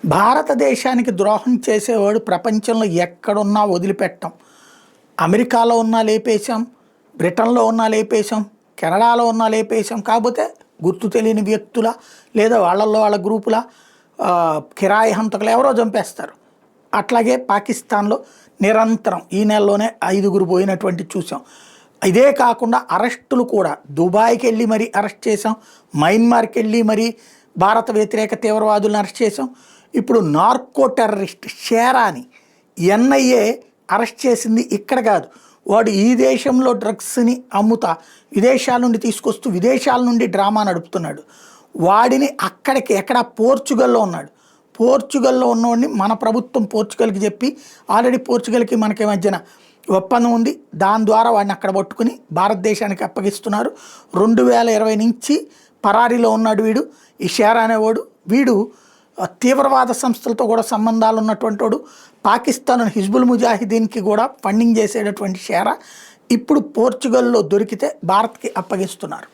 భారతదేశానికి ద్రోహం చేసేవాడు ప్రపంచంలో ఎక్కడున్నా వదిలిపెట్టం. అమెరికాలో ఉన్నా లేపేశాం, బ్రిటన్లో ఉన్నా లేపేశాం, కెనడాలో ఉన్నా లేపేశాం. కాకపోతే గుర్తు తెలియని వ్యక్తుల లేదా వాళ్ళ గ్రూపుల కిరాయి హంతకులు ఎవరో చంపేస్తారు. అట్లాగే పాకిస్తాన్లో నిరంతరం ఈ నెలలోనే 5గురు పోయినటువంటి చూసాం. ఇదే కాకుండా అరెస్టులు కూడా దుబాయ్కి వెళ్ళి మరీ అరెస్ట్ చేసాం, మయన్మార్కి వెళ్ళి మరీ భారత వ్యతిరేక తీవ్రవాదులను అరెస్ట్ చేసాం. ఇప్పుడు నార్కో టెర్రరిస్ట్ షేరాని ఎన్ఐఏ అరెస్ట్ చేసింది ఇక్కడ కాదు. వాడు ఈ దేశంలో డ్రగ్స్ని అమ్ముతా విదేశాల నుండి తీసుకొస్తూ విదేశాల నుండి డ్రామా నడుపుతున్నాడు. వాడిని అక్కడికి ఎక్కడ పోర్చుగల్లో ఉన్నాడు. పోర్చుగల్లో ఉన్నవాడిని మన ప్రభుత్వం పోర్చుగల్కి చెప్పి ఆల్రెడీ పోర్చుగల్కి మనకి మధ్యన ఒప్పందం ఉంది. దాని ద్వారా వాడిని అక్కడ పట్టుకుని భారతదేశానికి అప్పగిస్తున్నారు. 2020 నుంచి పరారీలో ఉన్నాడు వీడు. ఈ షేర్ అనేవాడు వీడు తీవ్రవాద సంస్థలతో కూడా సంబంధాలు ఉన్నటువంటి వాడు. పాకిస్తాన్ హిజ్బుల్ ముజాహిదీన్కి కూడా ఫండింగ్ చేసేటటువంటి షేరా ఇప్పుడు పోర్చుగల్లో దొరికితే భారత్కి అప్పగిస్తున్నారు.